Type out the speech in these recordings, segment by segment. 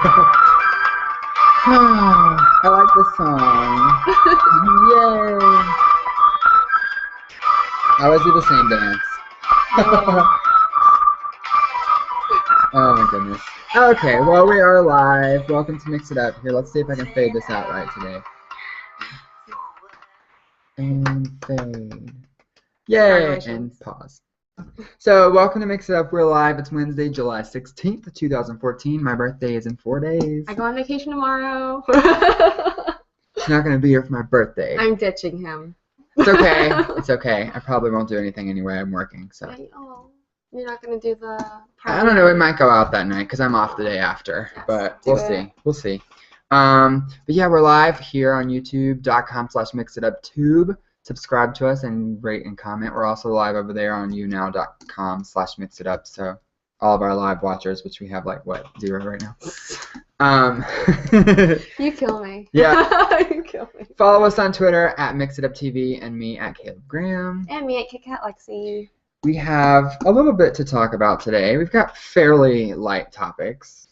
I like this song. Yay! I always do the same dance. Oh my goodness. Okay, well, we are live. Welcome to Mix It Up. Here, let's see if I can fade this out right today. And fade. Yay! And pause. So, welcome to Mix It Up. We're live. It's Wednesday, July 16th, 2014. My birthday is in 4 days. I go on vacation tomorrow. He's not going to be here for my birthday. I'm ditching him. It's okay. It's okay. I probably won't do anything anyway. I'm working, so. Oh, you're not going to do the party? I don't know. We might go out that night because I'm off the day after. Yes, but we'll see. We'll see. But yeah, we're live here on youtube.com/mixituptube. Subscribe to us and rate and comment. We're also live over there on younow.com/mixitup. So all of our live watchers, which we have like, what, 0 right now? You kill me. Yeah. You kill me. Follow us on Twitter at MixItUpTV and me at Caleb Graham. And me at KitKat Lexi. We have a little bit to talk about today. We've got fairly light topics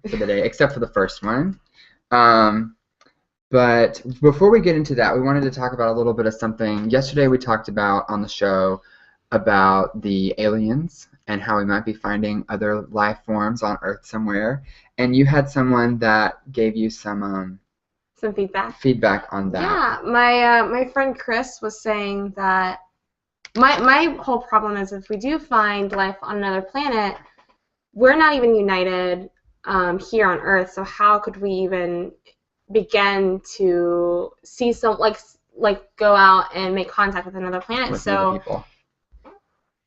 for the day, except for the first one. But before we get into that, we wanted to talk about a little bit of something. Yesterday we talked about on the show about the aliens and how we might be finding other life forms on Earth somewhere. And you had someone that gave you some feedback on that. Yeah, my friend Chris was saying that my whole problem is if we do find life on another planet, we're not even united here on Earth. So how could we even begin to see some like go out and make contact with another planet? With so other people.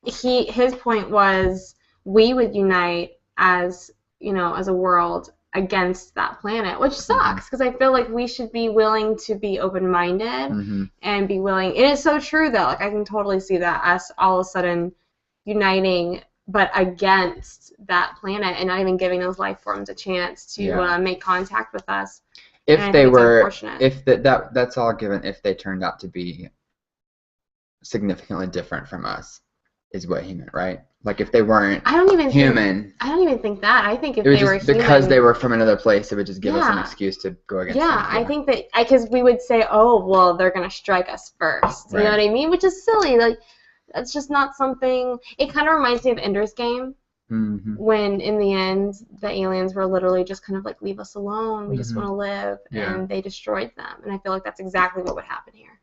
His point was we would unite as a world against that planet, which sucks because I feel like we should be willing to be open-minded and be willing. It is so true though. Like I can totally see that us all of a sudden uniting, but against that planet and not even giving those life forms a chance to make contact with us. If they were, if that's all given, if they turned out to be significantly different from us, is what he meant, right? Like if they weren't human. I don't even think that. I think if they were human, because they were from another place, it would just give us an excuse to go against them. Yeah, I think that because we would say, oh, well, they're gonna strike us first. You know what I mean? Which is silly. Like that's just not something. It kind of reminds me of Ender's Game. When in the end the aliens were literally just kind of like, leave us alone, we just want to live, and they destroyed them. And I feel like that's exactly what would happen here.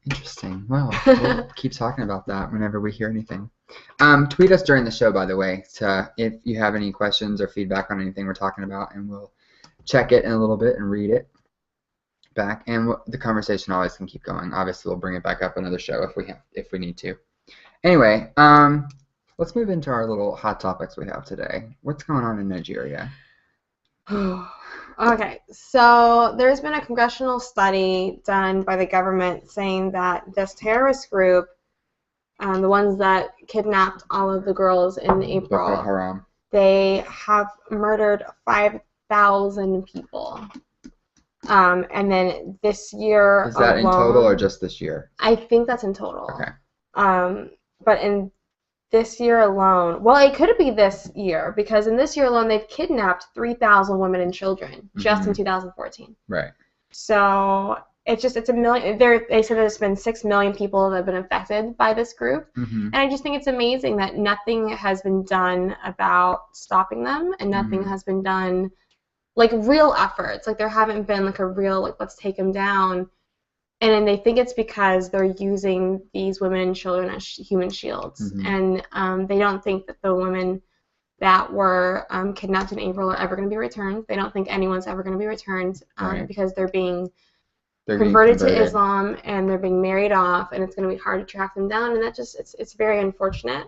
Interesting. Well, we'll keep talking about that whenever we hear anything. Tweet us during the show, by the way, if you have any questions or feedback on anything we're talking about, and we'll check it in a little bit and read it back. And the conversation always can keep going. Obviously, we'll bring it back up another show if we need to. Anyway, let's move into our little hot topics we have today. What's going on in Nigeria? Okay, so there's been a congressional study done by the government saying that this terrorist group, the ones that kidnapped all of the girls in April, Boko Haram, they have murdered 5,000 people. And then this year is that alone, in total or just this year? I think that's in total. Okay. But in this year alone, well, it could be this year because in this year alone they've kidnapped 3,000 women and children just in 2014. Right. So it's a million. They said there's been 6 million people that have been affected by this group, and I just think it's amazing that nothing has been done about stopping them, and nothing has been done, like real efforts. Like there haven't been like a real like let's take them down. And they think it's because they're using these women and children as human shields. And they don't think that the women that were kidnapped in April are ever going to be returned. They don't think anyone's ever going to be returned because they're being converted to Islam and they're being married off, and it's going to be hard to track them down. And that just it's very unfortunate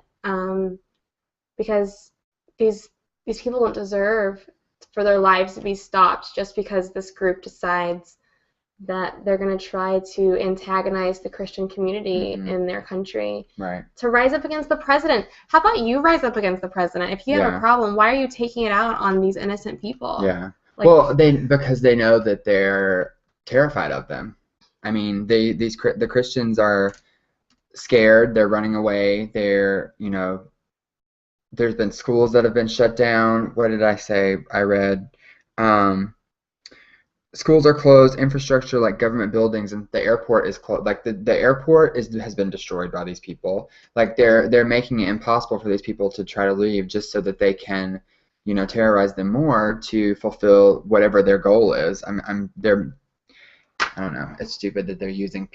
because these people don't deserve for their lives to be stopped just because this group decides that they're going to try to antagonize the Christian community in their country to rise up against the president. How about you rise up against the president? If you have a problem, why are you taking it out on these innocent people? Yeah. Like, well, because they know that they're terrified of them. I mean, the Christians are scared. They're running away. They're there's been schools that have been shut down. What did I say? I read schools are closed, infrastructure like government buildings and the airport is closed. Like the airport has been destroyed by these people. Like they're making it impossible for these people to try to leave just so that they can, terrorize them more to fulfill whatever their goal is. I don't know. It's stupid that they're using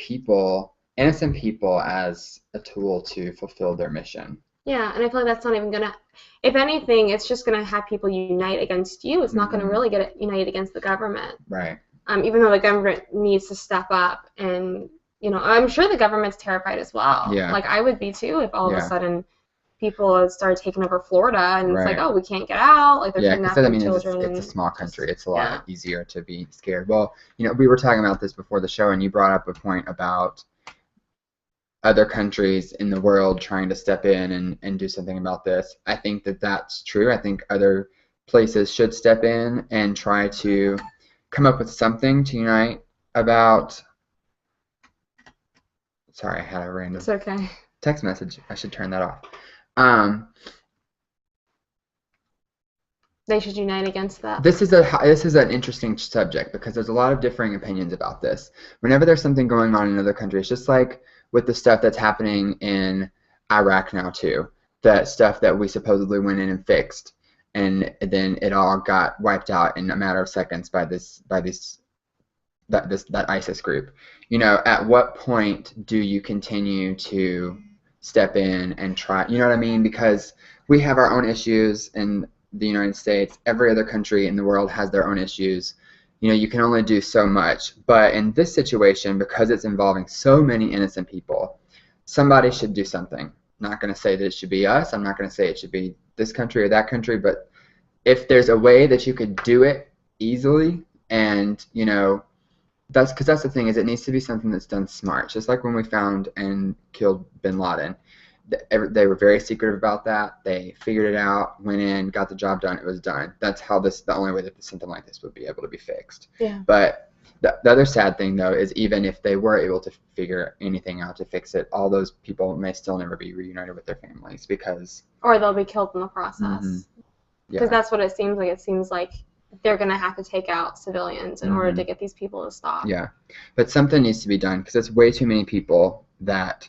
innocent people as a tool to fulfill their mission. Yeah, and I feel like that's not even gonna. If anything, it's just gonna have people unite against you. It's not gonna really get it united against the government. Right. Even though the government needs to step up, and I'm sure the government's terrified as well. Yeah. Like I would be too if all of a sudden people started taking over Florida and it's like, oh, we can't get out. Like they're kidnapping children. It's a small country. It's a lot easier to be scared. Well, we were talking about this before the show, and you brought up a point about other countries in the world trying to step in and do something about this. I think that that's true. I think other places should step in and try to come up with something to unite about. Sorry, I had a random text message. I should turn that off. They should unite against that. This is an interesting subject because there's a lot of differing opinions about this. Whenever there's something going on in other countries, just like with the stuff that's happening in Iraq now too, that stuff that we supposedly went in and fixed, and then it all got wiped out in a matter of seconds by that ISIS group. At what point do you continue to step in and try? You know what I mean? Because we have our own issues in the United States. Every other country in the world has their own issues. You can only do so much. But in this situation, because it's involving so many innocent people, somebody should do something. I'm not going to say that it should be us. I'm not going to say it should be this country or that country. But if there's a way that you could do it easily, and that's the thing, is it needs to be something that's done smart. Just like when we found and killed bin Laden. They were very secretive about that. They figured it out, went in, got the job done. It was done. That's the only way that something like this would be able to be fixed. Yeah. But the other sad thing, though, is even if they were able to figure anything out to fix it, all those people may still never be reunited with their families or they'll be killed in the process. Because that's what it seems like. It seems like they're going to have to take out civilians in order to get these people to stop. Yeah. But something needs to be done because it's way too many people that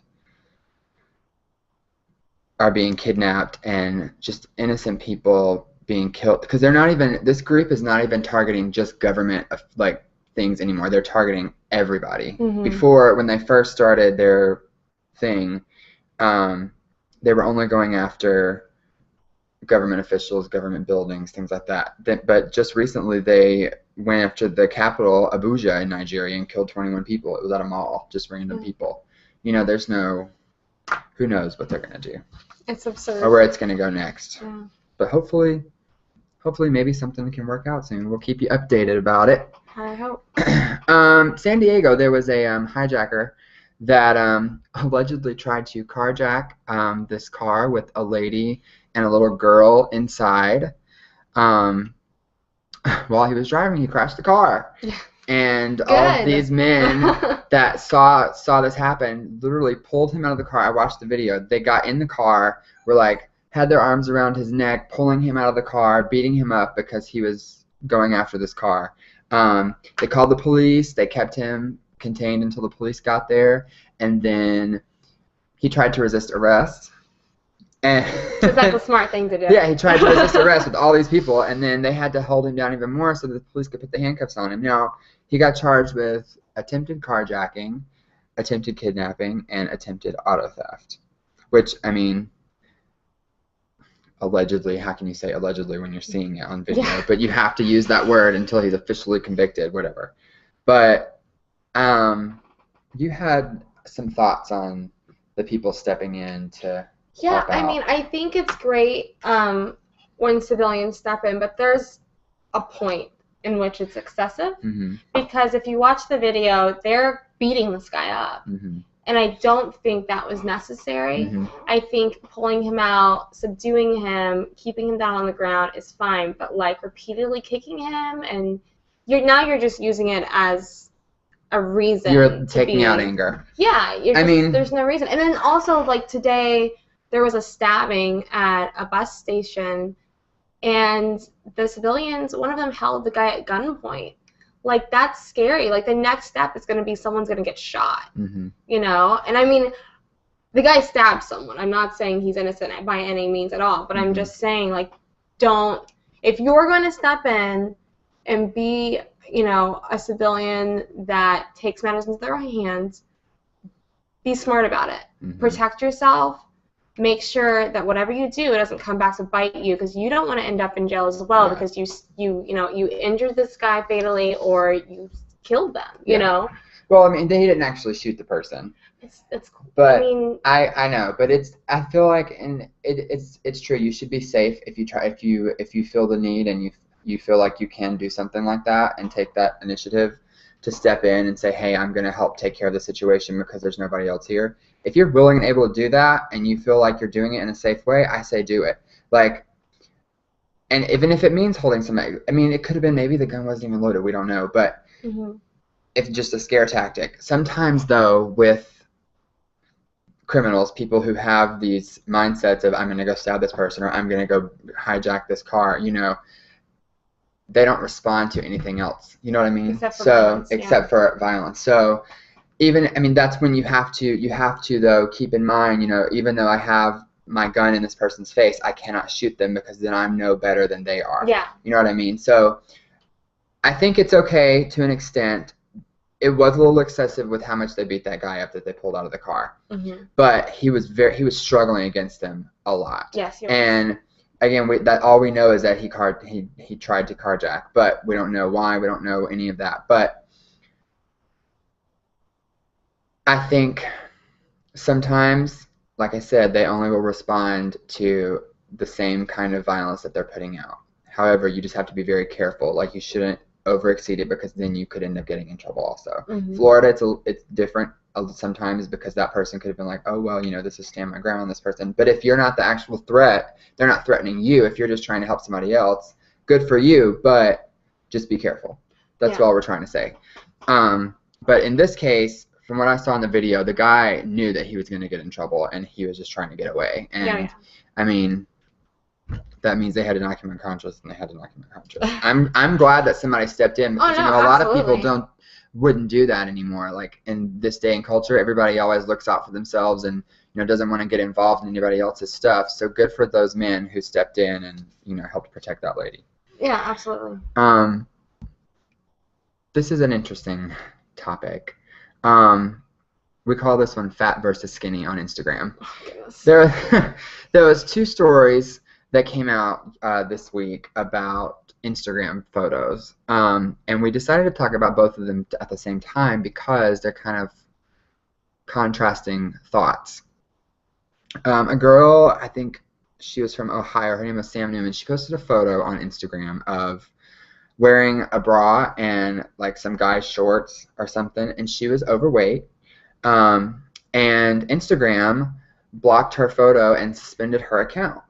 are being kidnapped and just innocent people being killed, because this group is not even targeting just government like things anymore. They're targeting everybody. Before, when they first started their thing, they were only going after government officials, government buildings, things like that. But just recently they went after the capital, Abuja in Nigeria, and killed 21 people. It was at a mall, just random people. There's who knows what they're going to do. It's absurd. Or where it's going to go next. Yeah. But hopefully maybe something can work out soon. We'll keep you updated about it. I hope. San Diego, there was a hijacker that allegedly tried to carjack this car with a lady and a little girl inside. While he was driving, he crashed the car. Yeah. And all of these men that saw this happen literally pulled him out of the car. I watched the video. They got in the car, had their arms around his neck, pulling him out of the car, beating him up because he was going after this car. They called the police. They kept him contained until the police got there, and then he tried to resist arrest. Because that's a smart thing to do. Yeah, he tried to resist arrest with all these people, and then they had to hold him down even more so that the police could put the handcuffs on him. Now, he got charged with attempted carjacking, attempted kidnapping, and attempted auto theft. Which, I mean, allegedly, how can you say allegedly when you're seeing it on video? Yeah. But you have to use that word until he's officially convicted, whatever. But you had some thoughts on the people stepping in to... Yeah, I mean, I think it's great when civilians step in, but there's a point in which it's excessive. Because if you watch the video, they're beating this guy up. And I don't think that was necessary. I think pulling him out, subduing him, keeping him down on the ground is fine, but like repeatedly kicking him, and you're just using it as a reason. You're taking out anger. Yeah, there's no reason. And then also, like today, there was a stabbing at a bus station, and the civilians, one of them held the guy at gunpoint. Like, that's scary. Like, the next step is going to be someone's going to get shot, you know? And I mean, the guy stabbed someone. I'm not saying he's innocent by any means at all, but I'm just saying, like, if you're going to step in and be, you know, a civilian that takes matters into their own hands, be smart about it. Protect yourself. Make sure that whatever you do, it doesn't come back to bite you, because you don't want to end up in jail as well because you injured this guy fatally or you killed them. You know. Well, I mean, they didn't actually shoot the person. It's. But I mean, I know, but I feel like it's true. You should be safe if you feel the need and you feel like you can do something like that and take that initiative to step in and say, hey, I'm going to help take care of the situation because there's nobody else here. If you're willing and able to do that and you feel like you're doing it in a safe way, I say do it. Like, and even if it means holding somebody, I mean, it could have been maybe the gun wasn't even loaded. We don't know. But it's just a scare tactic. Sometimes, though, with criminals, people who have these mindsets of I'm going to go stab this person or I'm going to go hijack this car, you know, they don't respond to anything else. You know what I mean? Except for violence. So even, I mean, that's when you have to though keep in mind, you know, even though I have my gun in this person's face, I cannot shoot them because then I'm no better than they are. Yeah. You know what I mean? So I think it's okay to an extent. It was a little excessive with how much they beat that guy up that they pulled out of the car. But he was struggling against them a lot. Yes. And again, all we know is that he tried to carjack, but we don't know why. We don't know any of that. But I think sometimes, like I said, they only will respond to the same kind of violence that they're putting out. However, you just have to be very careful. Like, you shouldn't overexceed it because then you could end up getting in trouble also. Florida, it's different sometimes because that person could have been like, oh, well, you know, this is stand my ground on this person. But if you're not the actual threat, they're not threatening you. If you're just trying to help somebody else, good for you, but just be careful. That's all we're trying to say. But in this case, from what I saw in the video, the guy knew that he was going to get in trouble and he was just trying to get away. And I mean, that means they had an document conscience and they had an document conscience. I'm glad that somebody stepped in because you know a lot of people wouldn't do that anymore. Like, in this day and culture, everybody always looks out for themselves and, you know, doesn't want to get involved in anybody else's stuff. So good for those men who stepped in and, you know, helped protect that lady. Yeah, absolutely. This is an interesting topic. We call this one fat versus skinny on Instagram. Oh, goodness. There was 2 stories that came out this week about Instagram photos. And we decided to talk about both of them at the same time because they're kind of contrasting thoughts. A girl, I think she was from Ohio, her name was Sam Newman, she posted a photo on Instagram of wearing a bra and like some guy's shorts or something, and she was overweight. And Instagram blocked her photo and suspended her account.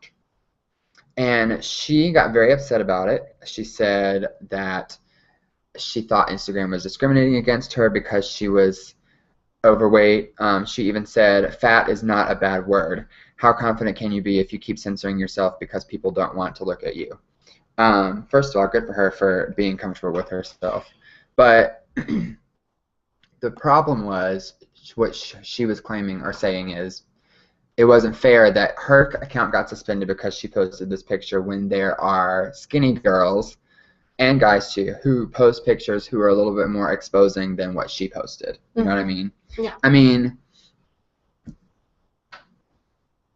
And she got very upset about it. She said that she thought Instagram was discriminating against her because she was overweight. She even said, fat is not a bad word. How confident can you be if you keep censoring yourself because people don't want to look at you? First of all, good for her for being comfortable with herself. But the problem was, what she was claiming or saying is, it wasn't fair that her account got suspended because she posted this picture when there are skinny girls and guys too who post pictures who are a little bit more exposing than what she posted. You know what I mean? Yeah. I mean,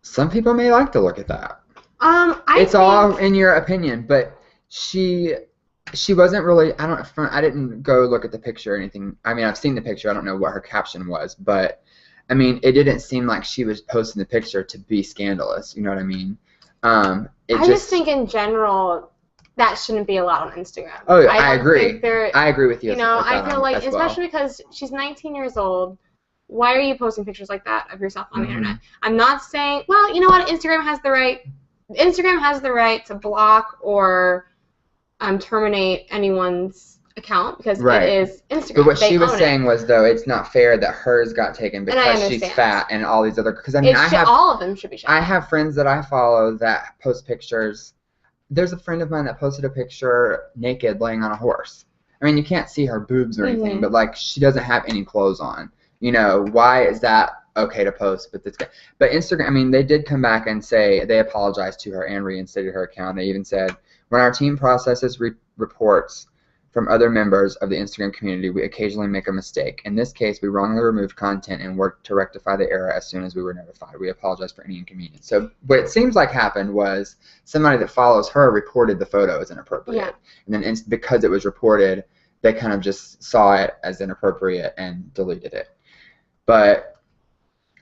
some people may like to look at that. It's all in your opinion, but she wasn't really. I didn't go look at the picture or anything. I mean, I've seen the picture. I don't know what her caption was, but I mean, it didn't seem like she was posting the picture to be scandalous. You know what I mean? I just think in general that shouldn't be allowed on Instagram. Oh, I agree. I agree with you. You know, I feel like, especially because she's 19 years old, why are you posting pictures like that of yourself on the internet? I'm not saying, well, you know what? Instagram has the right to block or terminate anyone's account because Right. it is Instagram. But what They she was own saying it. was, though, it's not fair that hers got taken And I because she's understand. fat and all these other. Because I mean, All of them should be I shown. have friends that I follow that post pictures. There's a friend of mine that posted a picture naked laying on a horse. I mean, you can't see her boobs or anything, but like she doesn't have any clothes on. You know, why is that okay to post? But Instagram, I mean, they did come back and say they apologized to her and reinstated her account. They even said, when our team processes reports from other members of the Instagram community, we occasionally make a mistake. In this case, we wrongly removed content and worked to rectify the error as soon as we were notified. We apologize for any inconvenience. So what it seems like happened was somebody that follows her reported the photo as inappropriate. Yeah. And then because it was reported, they kind of just saw it as inappropriate and deleted it. But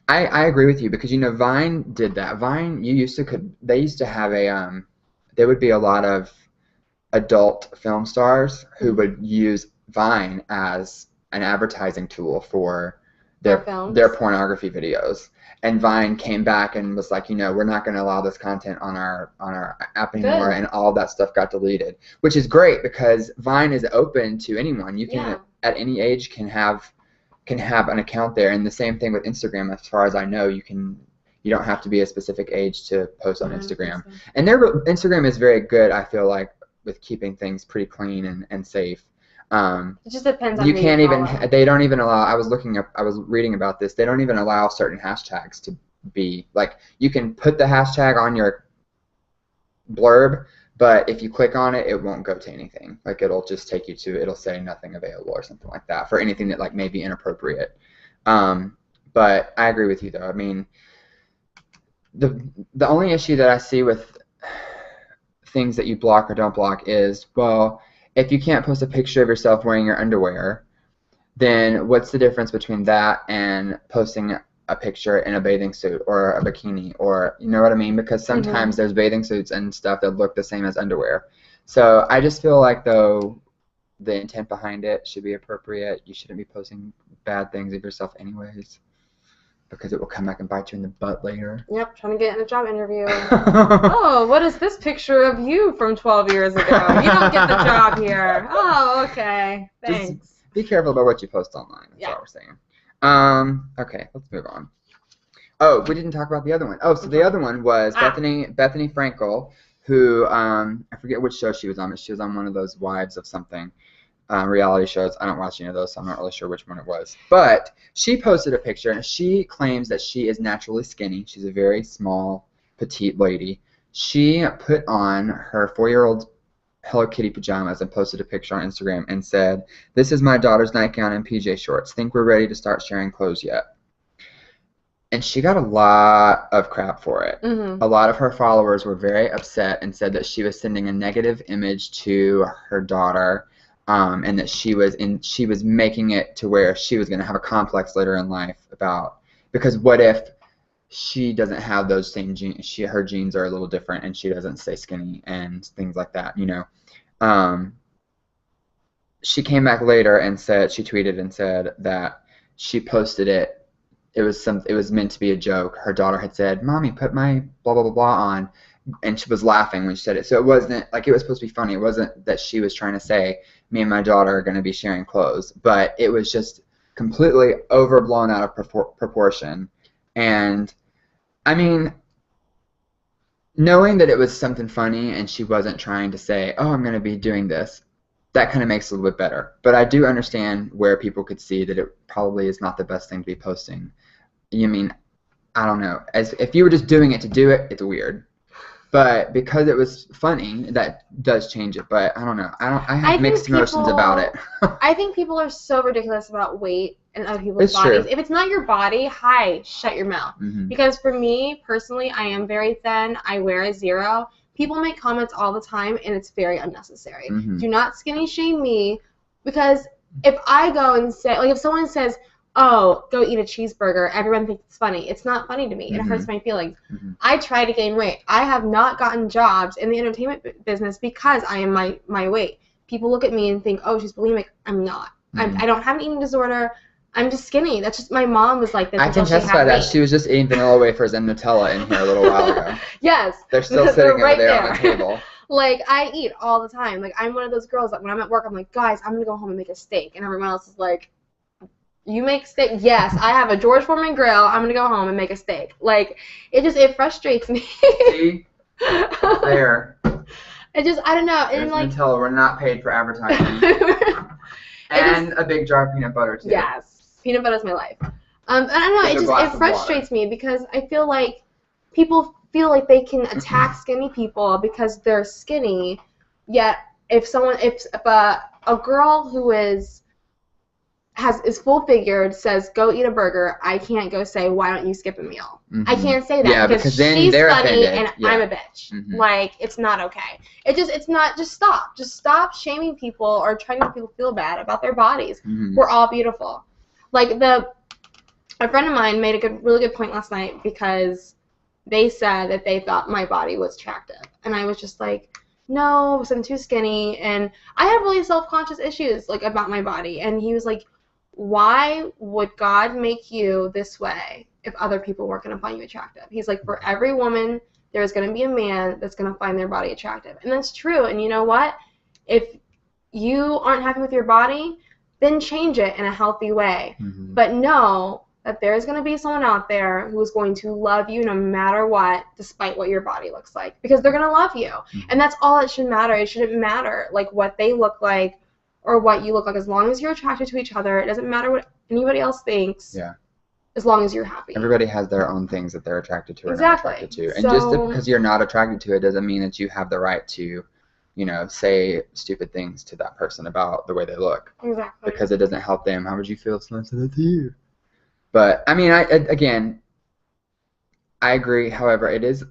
I agree with you because, you know, Vine did that. Vine, they used to have there would be a lot of adult film stars who would use Vine as an advertising tool for their pornography videos. And Vine came back and was like, you know, we're not going to allow this content on our app anymore. Good. And all that stuff got deleted, which is great because Vine is open to anyone. You can at any age can have an account there. And the same thing with Instagram, as far as I know, you don't have to be a specific age to post on Instagram. And Instagram is very good, I feel like, with keeping things pretty clean and safe. It just depends on you can't even they don't even allow. I was reading about this. They don't even allow certain hashtags to be like, you can put the hashtag on your blurb, but if you click on it, it won't go to anything. Like, it'll just take you to, it'll say nothing available or something like that for anything that like may be inappropriate. But I agree with you though. I mean, the only issue that I see with things that you block or don't block is, well, if you can't post a picture of yourself wearing your underwear, then what's the difference between that and posting a picture in a bathing suit or a bikini, or, you know what I mean? Because sometimes there's bathing suits and stuff that look the same as underwear. So I just feel like, though, the intent behind it should be appropriate. You shouldn't be posting bad things of yourself anyways, because it will come back and bite you in the butt later. Yep, trying to get in a job interview. Oh, what is this picture of you from 12 years ago? You don't get the job here. Oh, okay. Thanks. Just be careful about what you post online. That's all we're saying. Okay, let's move on. Oh, we didn't talk about the other one. Oh, so the other one was Bethany Frankel, who, I forget which show she was on, but she was on one of those Wives of something. Reality shows. I don't watch any of those, so I'm not really sure which one it was. But she posted a picture, and she claims that she is naturally skinny. She's a very small, petite lady. She put on her 4-year-old Hello Kitty pajamas and posted a picture on Instagram and said, "This is my daughter's nightgown and PJ shorts. Think we're ready to start sharing clothes yet?" And she got a lot of crap for it. A lot of her followers were very upset and said that she was sending a negative image to her daughter. And that she was making it to where she was going to have a complex later in life because what if she doesn't have those same genes? Her genes are a little different, and she doesn't stay skinny and things like that. You know, she came back later and she tweeted and said that she posted it. It was meant to be a joke. Her daughter had said, "Mommy, put my blah blah blah blah on." And she was laughing when she said it. So it wasn't like it was supposed to be funny. It wasn't that she was trying to say, me and my daughter are going to be sharing clothes. But it was just completely overblown out of proportion. And, I mean, knowing that it was something funny and she wasn't trying to say, oh, I'm going to be doing this, that kind of makes it a little bit better. But I do understand where people could see that it probably is not the best thing to be posting. You mean, I don't know. If you were just doing it to do it, it's weird. But because it was funny, that does change it. But I don't know. I have mixed emotions about it. I think people are so ridiculous about weight and other people's bodies. True. If it's not your body, shut your mouth. Because for me, personally, I am very thin. I wear a 0. People make comments all the time, and it's very unnecessary. Do not skinny shame me, because if I go and say, like, if someone says, oh, go eat a cheeseburger, everyone thinks it's funny. It's not funny to me. It hurts my feelings. I try to gain weight. I have not gotten jobs in the entertainment business because I am my weight. People look at me and think, oh, she's bulimic. I'm not. I don't have an eating disorder. I'm just skinny. That's just, my mom was like this. I can testify that. She was just eating vanilla wafers and Nutella in here a little while ago. Yes. They're still sitting over there on the table. Like, I eat all the time. Like, I'm one of those girls that when I'm at work, I'm like, guys, I'm going to go home and make a steak. And everyone else is like, you make steak? Yes, I have a George Foreman grill. I'm going to go home and make a steak. Like, it frustrates me. See? There. I don't know. And like, until we're not paid for advertising. And a big jar of peanut butter, too. Yes. Peanut butter is my life. I don't know. It frustrates me because I feel like people feel like they can attack skinny people because they're skinny, yet if a girl who is full figured says go eat a burger, I can't go say why don't you skip a meal. Mm-hmm. I can't say that because then she's funny and I'm a bitch. Mm-hmm. Like, it's not okay. It's not. Just stop shaming people or trying to make people feel bad about their bodies. Mm-hmm. We're all beautiful. Like, a friend of mine made a really good point last night because they said that they thought my body was attractive. And I was just like, no, because I'm too skinny. And I have really self-conscious issues, like, about my body. And he was like, why would God make you this way if other people weren't going to find you attractive? He's like, for every woman, there's going to be a man that's going to find their body attractive. And that's true. And you know what? If you aren't happy with your body, then change it in a healthy way. Mm-hmm. But know that there's going to be someone out there who's going to love you no matter what, despite what your body looks like, because they're going to love you. Mm-hmm. And that's all it should matter. It shouldn't matter, like, what they look like or what you look like. As long as you're attracted to each other, it doesn't matter what anybody else thinks. Yeah. As long as you're happy. Everybody has their own things that they're attracted to or not attracted to. And just because you're not attracted to it doesn't mean that you have the right to, say stupid things to that person about the way they look. Exactly. Because it doesn't help them. How would you feel if someone said that to you? But, I mean, I agree. However, it is,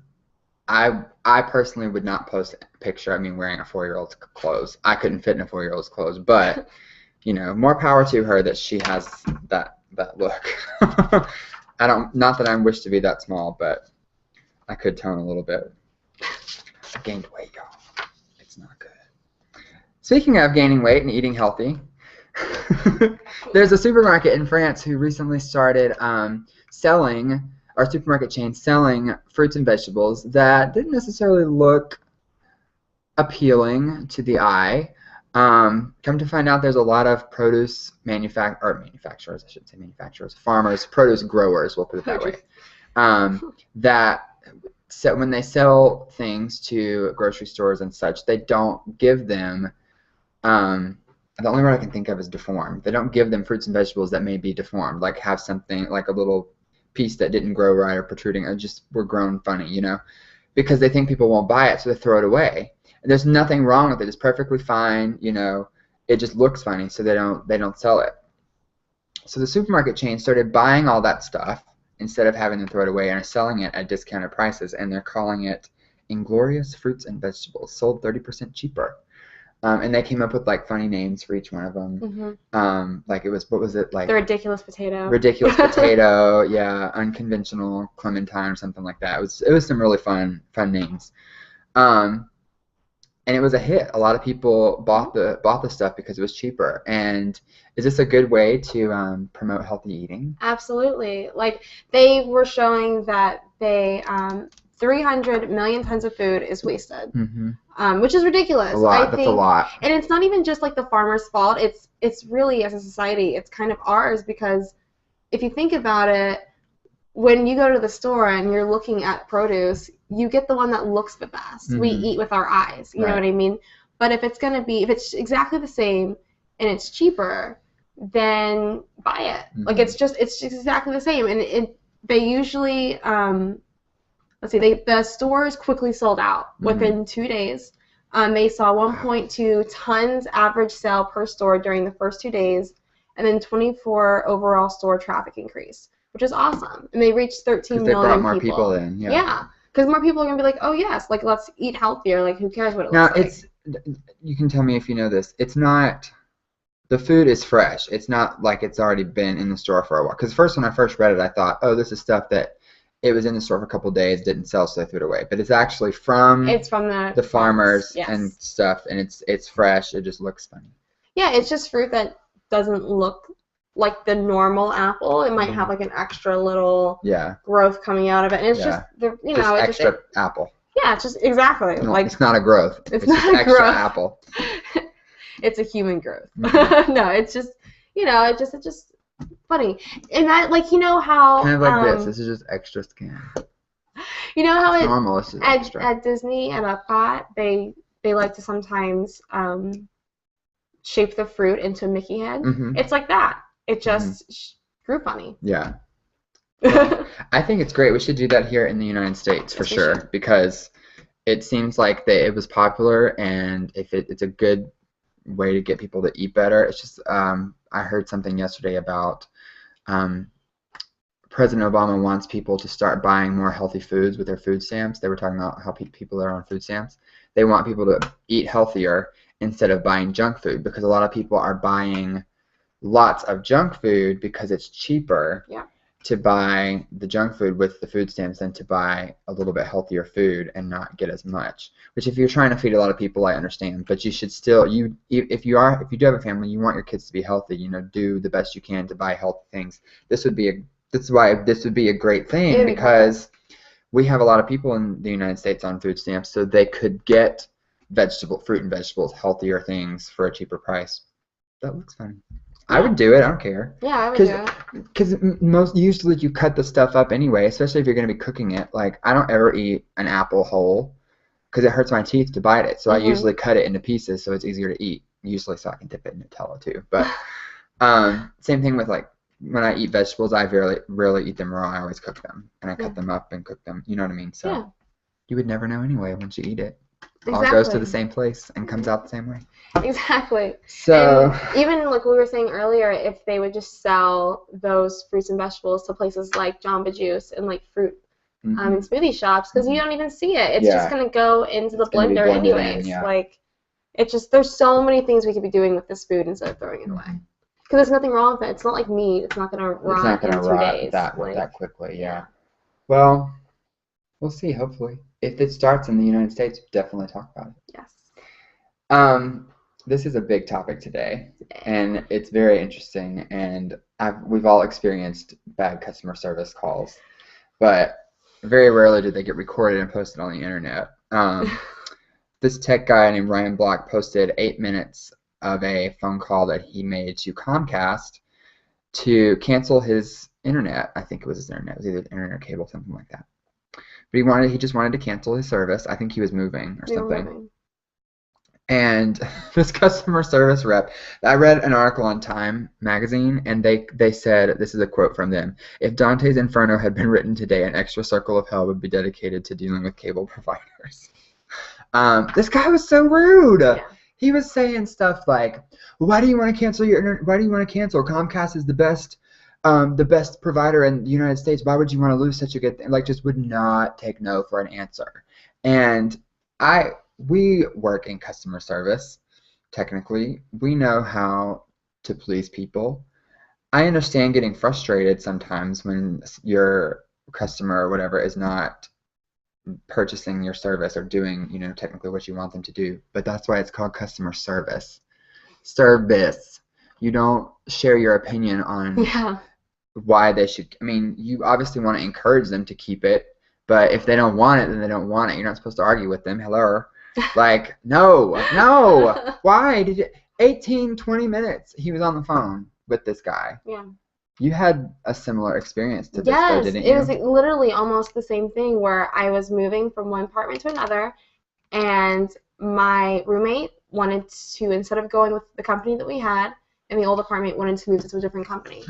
I personally would not post a picture of me wearing a 4-year-old's clothes. I couldn't fit in a 4-year-old's clothes. But, more power to her that she has that look. Not that I wish to be that small, but I could tone a little bit. I gained weight, y'all. It's not good. Speaking of gaining weight and eating healthy, there's a supermarket in France who recently started supermarket chain selling fruits and vegetables that didn't necessarily look appealing to the eye. Come to find out, there's a lot of produce manufacturers, farmers, produce growers, we'll put it that way, that when they sell things to grocery stores and such, they don't give them the only word I can think of is deformed. They don't give them fruits and vegetables that may be deformed, like have something like a little piece that didn't grow right or protruding or just were grown funny, because they think people won't buy it, so they throw it away. And there's nothing wrong with it. It's perfectly fine, it just looks funny, so they don't sell it. So the supermarket chain started buying all that stuff instead of having them throw it away and are selling it at discounted prices, and they're calling it Inglorious Fruits and Vegetables, sold 30% cheaper. And they came up with, like, funny names for each one of them. Mm-hmm. Like, it was, what was it? Like, the ridiculous potato. Ridiculous potato, yeah. Unconventional clementine or something like that. It was some really fun names. And it was a hit. A lot of people bought the stuff because it was cheaper. And is this a good way to promote healthy eating? Absolutely. Like, they were showing that 300 million tons of food is wasted, which is ridiculous. A lot. That's a lot. And it's not even just like the farmer's fault. It's really, as a society, it's kind of ours, because if you think about it, when you go to the store and you're looking at produce, you get the one that looks the best. Mm-hmm. We eat with our eyes. You know what I mean? But if it's exactly the same and it's cheaper, then buy it. Mm-hmm. Like, it's just exactly the same. And they usually the stores quickly sold out within 2 days. They saw 1.2 tons average sale per store during the first 2 days, and then 24 overall store traffic increase, which is awesome. And they reached 13 million people. They brought more people in. Yeah. Because more people are going to be like, oh, yes, like, let's eat healthier. Like, who cares what it looks like? Now, you can tell me if you know this. It's not, the food is fresh. It's not like it's already been in the store for a while. Because when I first read it, I thought, oh, this is stuff that it was in the store for a couple of days, didn't sell, so they threw it away. But it's actually from the farmers and stuff, and it's fresh. It just looks funny. Yeah, it's just fruit that doesn't look like the normal apple. It might have like an extra little growth coming out of it, and it's just extra apple. Yeah, it's just exactly No, like it's not a growth. It's just not a extra growth. apple. It's a human growth. Mm-hmm. No, it's just it's just funny. And that like how Kind of like this. This is just extra skin. how It's it normal. It's just extra. at Disney and Epcot they like to sometimes shape the fruit into a Mickey head. Mm-hmm. It's like that. It just grew funny. Yeah. Well, I think it's great. We should do that here in the United States for sure, because it seems like it was popular, and if it's a good way to get people to eat better. It's just I heard something yesterday about President Obama wants people to start buying more healthy foods with their food stamps. They were talking about how people that are on food stamps, they want people to eat healthier instead of buying junk food, because a lot of people are buying lots of junk food because it's cheaper to buy the junk food with the food stamps than to buy a little bit healthier food and not get as much. Which, if you're trying to feed a lot of people, I understand, but you should still, if you do have a family, you want your kids to be healthy. Do the best you can to buy healthy things. This is why this would be a great thing, because we have a lot of people in the United States on food stamps, so they could get fruit and vegetables, healthier things for a cheaper price. That looks fun. I would do it. I don't care. Yeah, I would do it. Because usually you cut the stuff up anyway, especially if you're going to be cooking it. Like, I don't ever eat an apple whole because it hurts my teeth to bite it. So I usually cut it into pieces so it's easier to eat. Usually so I can dip it in Nutella too. But same thing with, like, when I eat vegetables, I rarely eat them raw. I always cook them. And I cut them up and cook them. You know what I mean? So you would never know anyway once you eat it. Exactly. All goes to the same place and comes out the same way. Exactly. So and even like we were saying earlier, if they would just sell those fruits and vegetables to places like Jamba Juice and like fruit and smoothie shops, because you don't even see it. It's just gonna go into the blender anyways. Like, it's just, there's so many things we could be doing with this food instead of throwing it away. Because there's nothing wrong with it. It's not like meat. It's not gonna rot in 2 days. That quickly. Yeah. Well, we'll see. Hopefully, if it starts in the United States, definitely talk about it. Yes. This is a big topic today, and it's very interesting, and we've all experienced bad customer service calls, but very rarely do they get recorded and posted on the internet. This tech guy named Ryan Block posted 8 minutes of a phone call that he made to Comcast to cancel his internet. I think it was his internet. It was either internet or cable, something like that. But he just wanted to cancel his service. I think he was moving or something. And this customer service rep, I read an article on Time magazine, and they said, this is a quote from them: "If Dante's Inferno had been written today, an extra circle of hell would be dedicated to dealing with cable providers." This guy was so rude. Yeah. He was saying stuff like, "Why do you want to cancel your internet? Why do you want to cancel? Comcast is the best provider in the United States. Why would you want to lose such a good thing?" Like, just would not take no for an answer. And we work in customer service. Technically, we know how to please people. I understand getting frustrated sometimes when your customer or whatever is not purchasing your service or doing, technically what you want them to do. But that's why it's called customer service. Service. You don't share your opinion on why they should. I mean, you obviously want to encourage them to keep it, but if they don't want it, then they don't want it. You're not supposed to argue with them. Hello. Like, no. Why did you? 18, 20 minutes he was on the phone with this guy. Yeah. You had a similar experience to this, though, didn't you? Yes, it was literally almost the same thing, where I was moving from one apartment to another, and my roommate wanted to, instead of going with the company that we had in the old apartment, wanted to move to a different company.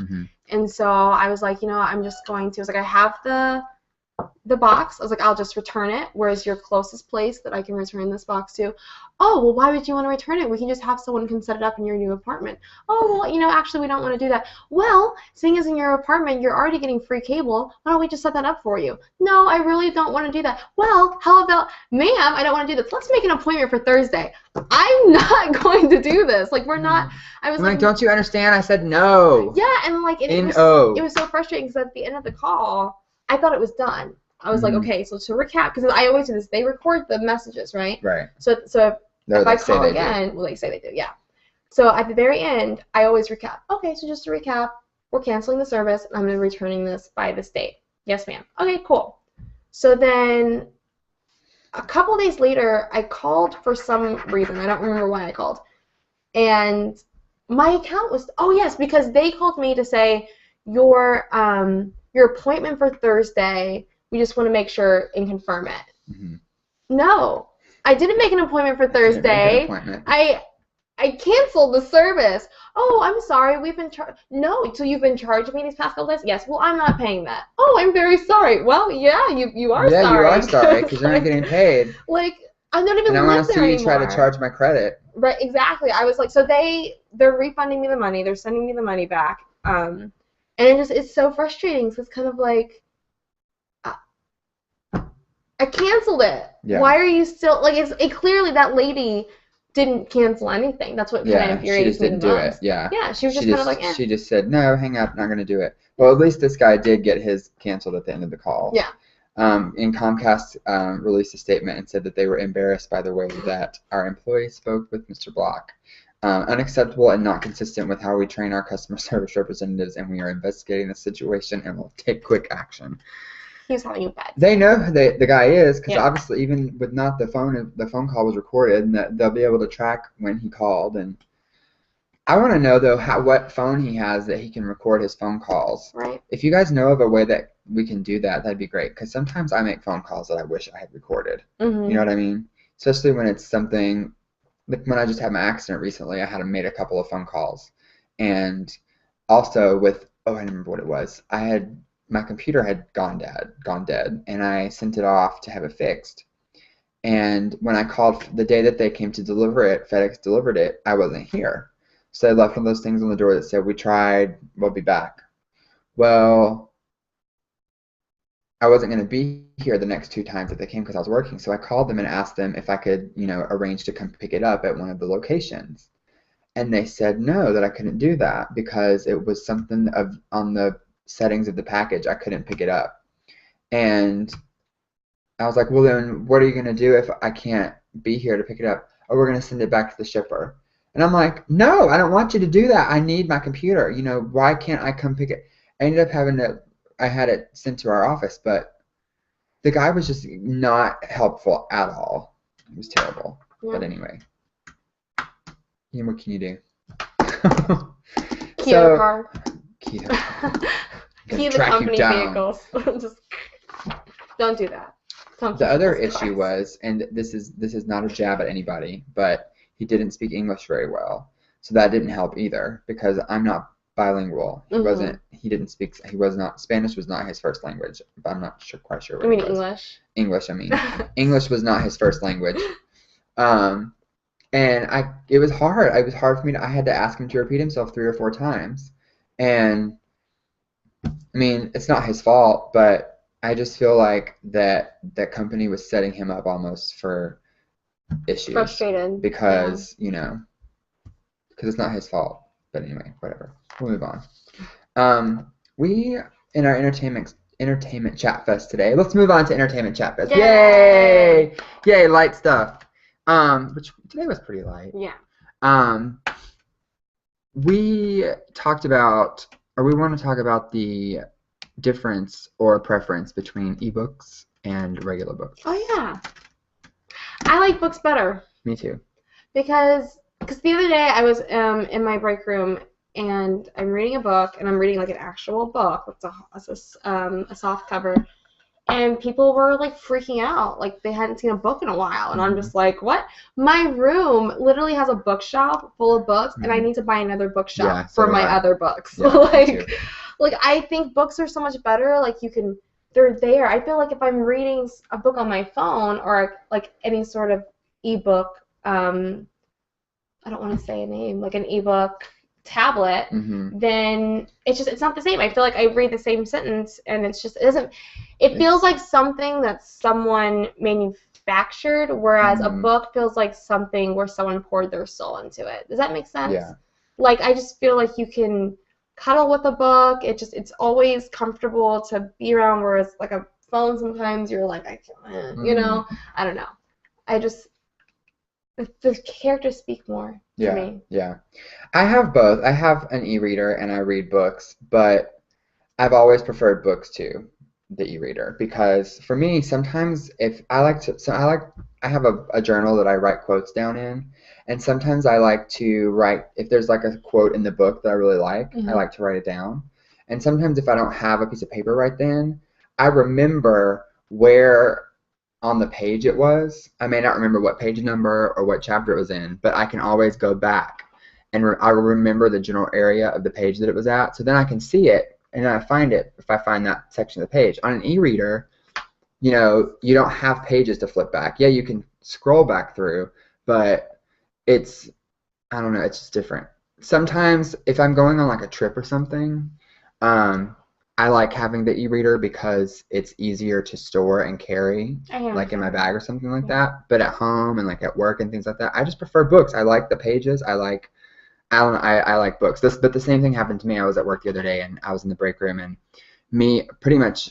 And so I was like, I'm just going to, I was like, I have the box. I was like, I'll just return it. Where's your closest place that I can return this box to? Oh, well, why would you want to return it? We can just have someone can set it up in your new apartment. Oh, well, actually, we don't want to do that. Well, seeing as in your apartment, you're already getting free cable, why don't we just set that up for you? No, I really don't want to do that. Well, how about, ma'am, I don't want to do this. Let's make an appointment for Thursday. I'm not going to do this. Like, we're not. I was like, don't you understand? I said no. Yeah, and like, it was so frustrating because at the end of the call, I thought it was done. I was like, okay, so to recap, because I always do this, they record the messages, right? Right. So if I call again, well, they say they do, yeah. So at the very end, I always recap. Okay, so just to recap, we're canceling the service, and I'm going to be returning this by this date. Yes, ma'am. Okay, cool. So then a couple days later, I called for some reason. I don't remember why I called. And my account was, oh yes, because they called me to say your appointment for Thursday, we just want to make sure and confirm it. Mm-hmm. No, I didn't make an appointment for Thursday. I canceled the service. Oh, I'm sorry. We've been charged. No, so you've been charging me these past couple days? Yes. Well, I'm not paying that. Oh, I'm very sorry. Well, yeah, you are sorry. Yeah, you are sorry because you're not getting paid. Like, I don't even live there anymore. And I want to see you try to charge my credit. Right, exactly. I was like, so they're refunding me the money. They're sending me the money back. And it's so frustrating. So it's kind of like, I canceled it. Yeah. Why are you still, like, it clearly that lady didn't cancel anything. That's what kind of infuriates me. She just didn't do it. Yeah. Yeah, she was just kind of like, eh. She just said, no, hang up, not going to do it. Well, at least this guy did get his canceled at the end of the call. Yeah. And Comcast released a statement and said that they were embarrassed by the way that our employee spoke with Mr. Block. Unacceptable and not consistent with how we train our customer service representatives, and we are investigating the situation and will take quick action. He's having a bad. They know who the guy is because obviously even with not the phone call was recorded, and that they'll be able to track when he called. And I want to know though what phone he has that he can record his phone calls. Right. If you guys know of a way that we can do that, that'd be great. Because sometimes I make phone calls that I wish I had recorded. Mm-hmm. You know what I mean? Especially when it's something like when I just had my accident recently. I had made a couple of phone calls, and also with I remember what it was. My computer had gone dead, and I sent it off to have it fixed. And when I called the day that they came to deliver it, FedEx delivered it, I wasn't here. So I left one of those things on the door that said, we tried, we'll be back. Well, I wasn't going to be here the next 2 times that they came because I was working. So I called them and asked them if I could, arrange to come pick it up at one of the locations. And they said no, that I couldn't do that because it was something on the settings of the package. I couldn't pick it up. And I was like, well, then what are you going to do if I can't be here to pick it up? Oh, we're going to send it back to the shipper. And I'm like, no, I don't want you to do that. I need my computer. Why can't I come pick it? I ended up I had it sent to our office, but the guy was just not helpful at all. It was terrible. Yeah. But anyway, what can you do? Key the car. Key the car. Key the company vehicles. Just don't do that. The other issue was, and this is not a jab at anybody, but he didn't speak English very well, so that didn't help either because I'm not bilingual. He was not. Spanish was not his first language, but I'm not quite sure what it was. English? English, I mean. English was not his first language. And it was hard. It was hard for me I had to ask him to repeat himself 3 or 4 times. And I mean, it's not his fault, but I just feel like that company was setting him up almost for issues. Frustrated. Because, because it's not his fault. But anyway, whatever. We'll move on. We, in our entertainment chat fest today, let's move on to entertainment chat fest. Yay! Yay, light stuff. Which today was pretty light. Yeah. We talked about, or we want to talk about the difference or preference between ebooks and regular books. Oh yeah. I like books better. Me too. Because the other day I was in my break room and I'm reading a book, and I'm reading like an actual book with a soft cover, and people were like freaking out, like they hadn't seen a book in a while, and I'm just like, what? My room literally has a bookshelf full of books, and I need to buy another bookshelf for my other books. Yeah, like I think books are so much better. Like they're there. I feel like if I'm reading a book on my phone or like any sort of ebook, I don't want to say a name, like an ebook tablet, then it's not the same. I feel like I read the same sentence, and it feels like something that someone manufactured, whereas a book feels like something where someone poured their soul into it. Does that make sense? Yeah. Like I just feel like you can cuddle with a book. It's always comfortable to be around, whereas like a phone sometimes you're like, I can't, I don't know. The characters speak more to me. Yeah. I have both. I have an e-reader and I read books, but I've always preferred books too. the e-reader, because for me sometimes if I like to I have a journal that I write quotes down in, and sometimes I like to write if there's like a quote in the book that I really like, I like to write it down. And sometimes if I don't have a piece of paper right then, I remember where on the page it was. I may not remember what page number or what chapter it was in, but I can always go back and I remember the general area of the page that it was at, so then I can see it and I find it if I find that section of the page. On an e-reader, you don't have pages to flip back. Yeah, you can scroll back through, but it's, I don't know, it's just different. Sometimes if I'm going on like a trip or something, I like having the e-reader because it's easier to store and carry, like in my bag or something like that. But at home and like at work and things like that, I just prefer books. I like the pages. I like books. But the same thing happened to me. I was at work the other day and I was in the break room, and me pretty much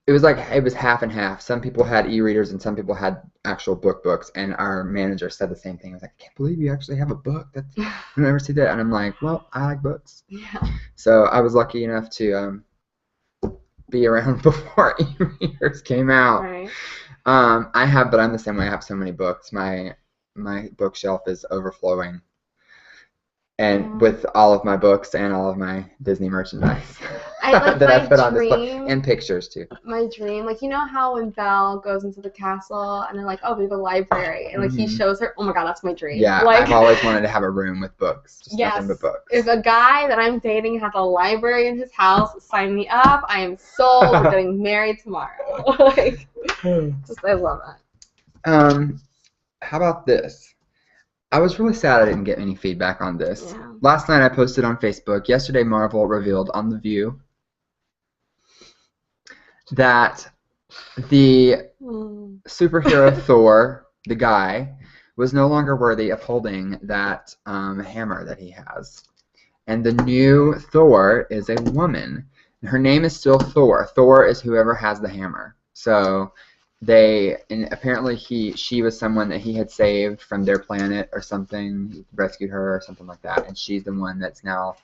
it was half and half. Some people had e-readers and some people had actual books. And our manager said the same thing. I was like, I can't believe you actually have a book. That's I never see that. And I'm like, well, I like books. Yeah. So I was lucky enough to be around before e-readers came out. Right. But I'm the same way. I have so many books. My bookshelf is overflowing. And with all of my books and all of my Disney merchandise that I put on display, and pictures too. My dream, like, you know how when Belle goes into the castle and they're like, oh, we have a library, and like he shows her, oh my god, that's my dream. Yeah, like, I've always wanted to have a room with books, just nothing but books. If a guy that I'm dating has a library in his house, sign me up. I am sold. We're getting married tomorrow. Like, I love that. How about this? I was really sad I didn't get any feedback on this. Yeah. Last night I posted on Facebook. Yesterday Marvel revealed on The View that the superhero Thor, the guy, was no longer worthy of holding that hammer that he has. And the new Thor is a woman. Her name is still Thor. Thor is whoever has the hammer. So apparently she was someone that he had saved from their planet or something, rescued her or something like that, and she's the one that's now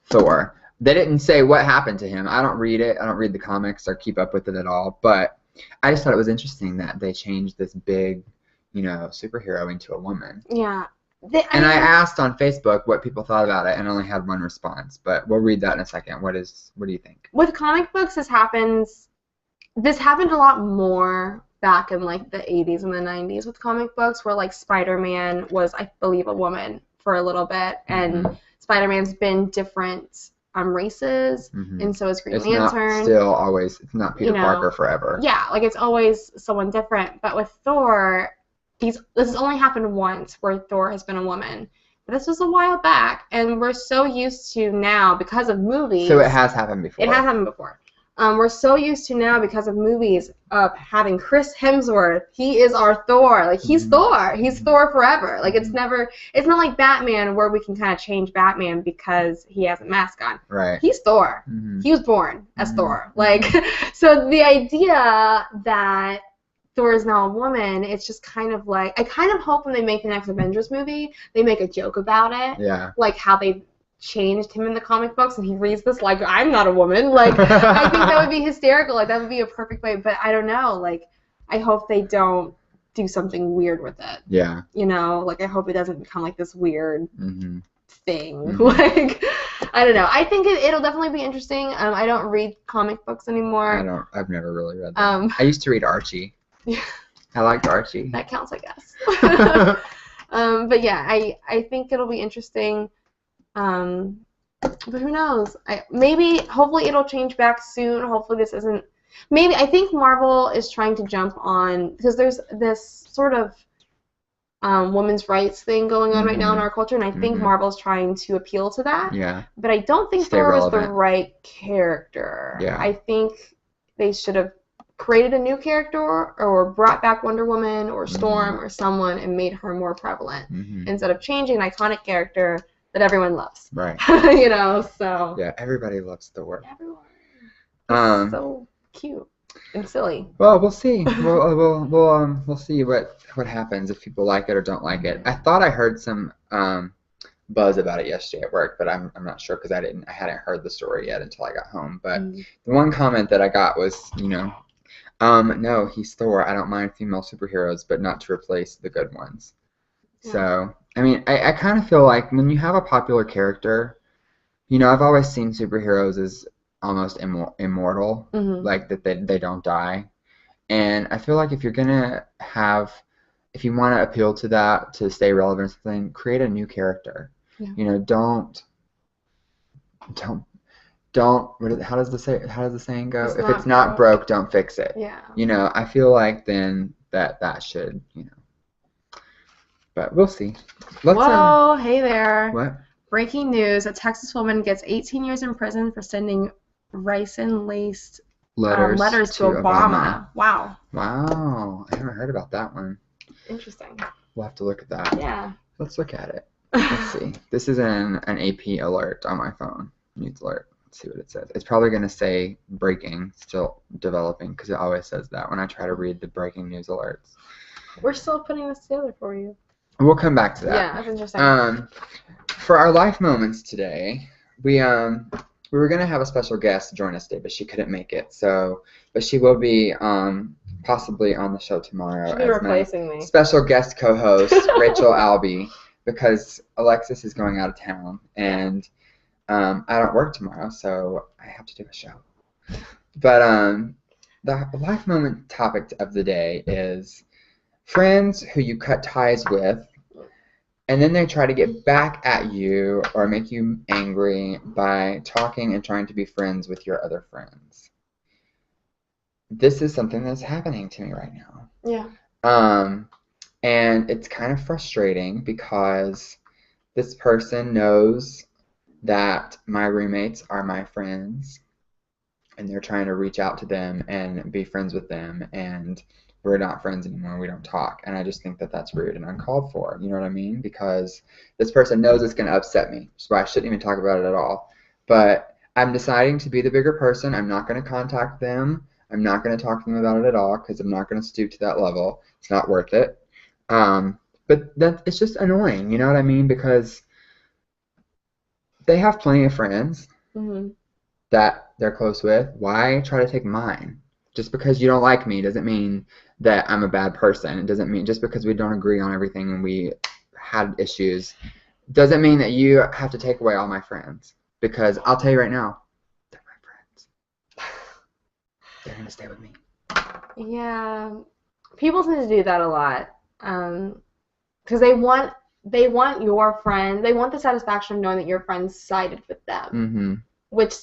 Thor. They didn't say what happened to him. I don't read it. I don't read the comics or keep up with it at all, but I just thought it was interesting that they changed this big, superhero into a woman. Yeah. I asked on Facebook what people thought about it and only had one response, but we'll read that in a second. What do you think? With comic books, this happened a lot more back in like the 80s and the 90s with comic books, where like Spider-Man was, I believe, a woman for a little bit, and Spider-Man's been different races, and so is Green Lantern. It's not Peter Parker forever. Yeah, like it's always someone different. But with Thor, this has only happened once where Thor has been a woman. But this was a while back, and we're so used to now because of movies. So it has happened before. It has happened before. We're so used to now because of movies of having Chris Hemsworth. He is our Thor. Like, he's Thor. He's Thor forever. Like, it's not like Batman where we can kind of change Batman because he has a mask on. Right. He's Thor. He was born as Thor. Like, so the idea that Thor is now a woman, it's just kind of like, I kind of hope when they make the next Avengers movie, they make a joke about it. Yeah. Like how they changed him in the comic books, and he reads this like, I'm not a woman. Like, I think that would be hysterical. Like, that would be a perfect way. But I don't know. Like, I hope they don't do something weird with it. Yeah. Like, I hope it doesn't become like this weird thing. Like, I don't know. I think it'll definitely be interesting. I don't read comic books anymore. I've never really read them. I used to read Archie. Yeah. I liked Archie. That counts, I guess. But yeah, I think it'll be interesting. But who knows? Hopefully it'll change back soon. Hopefully this isn't. Maybe I think Marvel is trying to jump on, because there's this sort of women's rights thing going on right now in our culture, and I think Marvel's trying to appeal to that. Yeah. But I don't think Thor is the right character. Yeah. I think they should have created a new character or brought back Wonder Woman or Storm or someone and made her more prevalent instead of changing an iconic character that everyone loves. Right. So. Yeah, everybody loves Thor. Everyone. It's so cute and silly. Well, we'll see. We'll see what happens if people like it or don't like it. I thought I heard some buzz about it yesterday at work, but I'm not sure because I hadn't heard the story yet until I got home. But the one comment that I got was, no, he's Thor. I don't mind female superheroes, but not to replace the good ones. Yeah. So, I mean, I kind of feel like when you have a popular character, I've always seen superheroes as almost immortal, like that they don't die. And I feel like if you want to appeal to that, to stay relevant or something, create a new character. Yeah. How does the saying go? If it's not broke, don't fix it. Yeah. I feel like then that should, but we'll see. Whoa, hey there. What? Breaking news, a Texas woman gets 18 years in prison for sending ricin-laced letters to Obama. Wow. I haven't heard about that one. Interesting. We'll have to look at that. Yeah. Let's look at it. Let's see. This is an AP alert on my phone. News alert. Let's see what it says. It's probably going to say breaking, still developing, because it always says that when I try to read the breaking news alerts. We're still putting this together for you. We'll come back to that. Yeah, that's interesting. For our life moments today, we were going to have a special guest join us today, but she couldn't make it. But she will be possibly on the show tomorrow. She'll be replacing me. Special guest co-host, Rachel Albee, because Alexis is going out of town, and I don't work tomorrow, so I have to do a show. But the life moment topic of the day is friends who you cut ties with, and then they try to get back at you or make you angry by talking and trying to be friends with your other friends. This is something that's happening to me right now. Yeah. And it's kind of frustrating because this person knows that my roommates are my friends, and they're trying to reach out to them and be friends with them, and we're not friends anymore, we don't talk. And I just think that that's rude and uncalled for, you know what I mean? Because this person knows it's going to upset me, so I shouldn't even talk about it at all. But I'm deciding to be the bigger person. I'm not going to contact them. I'm not going to talk to them about it at all because I'm not going to stoop to that level. It's not worth it. But it's just annoying, you know what I mean? Because they have plenty of friends that they're close with. Why try to take mine? Just because you don't like me doesn't mean that I'm a bad person. It doesn't mean just because we don't agree on everything and we had issues doesn't mean that you have to take away all my friends. Because I'll tell you right now, they're my friends. They're going to stay with me. Yeah. People tend to do that a lot. Because they want your friend, they want the satisfaction of knowing that your friends sided with them, which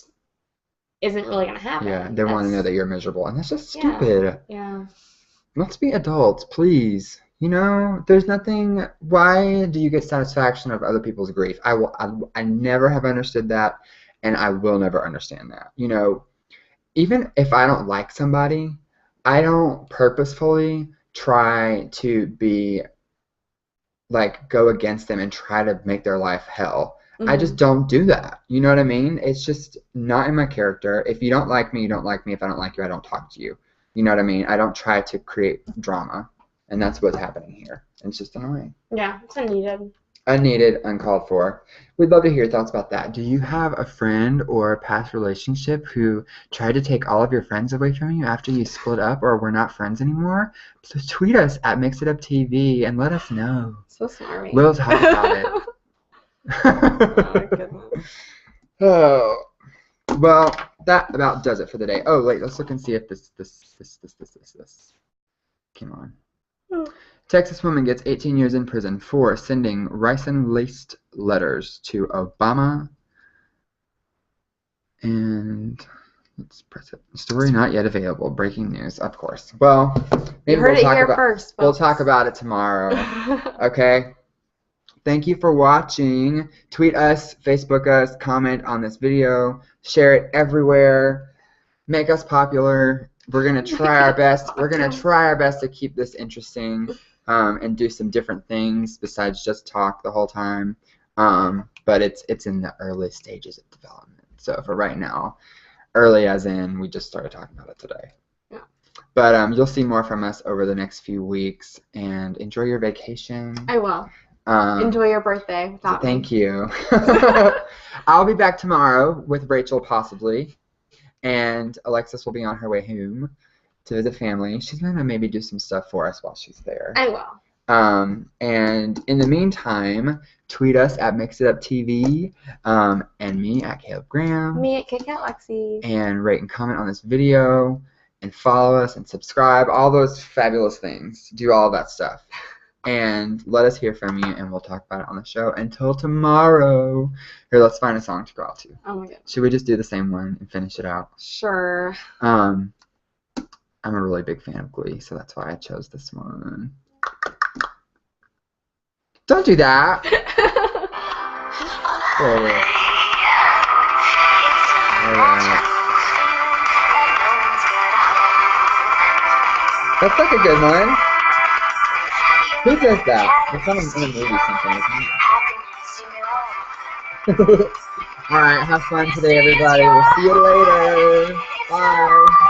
isn't really going to happen. Yeah, they want to know that you're miserable, and that's just stupid. Yeah. Let's be adults, please. There's nothing. Why do you get satisfaction of other people's grief? I never have understood that, and I will never understand that. Even if I don't like somebody, I don't purposefully try to be go against them and try to make their life hell. I just don't do that. You know what I mean? It's just not in my character. If you don't like me, you don't like me. If I don't like you, I don't talk to you. You know what I mean? I don't try to create drama. And that's what's happening here. It's just annoying. Yeah, it's unneeded. Unneeded, uncalled for. We'd love to hear your thoughts about that. Do you have a friend or a past relationship who tried to take all of your friends away from you after you split up or were not friends anymore? So tweet us at MixItUpTV and let us know. So smarmy. We'll talk about it. Oh my goodness. Oh, well, that about does it for the day. Oh, wait, let's look and see if this came on. Texas woman gets 18 years in prison for sending ricin-laced letters to Obama. And let's press it. Story not yet available. Breaking news, of course. Well, maybe we'll talk about it tomorrow. Okay. Thank you for watching. Tweet us, Facebook us, comment on this video, share it everywhere, make us popular. We're gonna try our best. We're gonna try our best to keep this interesting and do some different things besides just talk the whole time. But it's in the early stages of development. So for right now, early as in we just started talking about it today. Yeah. But you'll see more from us over the next few weeks, and enjoy your vacation. I will. Enjoy your birthday without me. Thank you. I'll be back tomorrow with Rachel, possibly. And Alexis will be on her way home to visit family. She's going to maybe do some stuff for us while she's there. I will. And in the meantime, tweet us at MixItUpTV, and me at Caleb Graham. Me at KitKat Lexi. And rate and comment on this video, and follow us and subscribe, all those fabulous things. Do all that stuff. And let us hear from you, and we'll talk about it on the show. Until tomorrow. Here, let's find a song to go out to. Oh my god. Should we just do the same one and finish it out? Sure. I'm a really big fan of Glee, so that's why I chose this one. Don't do that. There it is. Alright. That's like a good one. Who does that? It's on in a movie something, isn't it? Alright, have fun today, everybody. We'll see you later. Bye.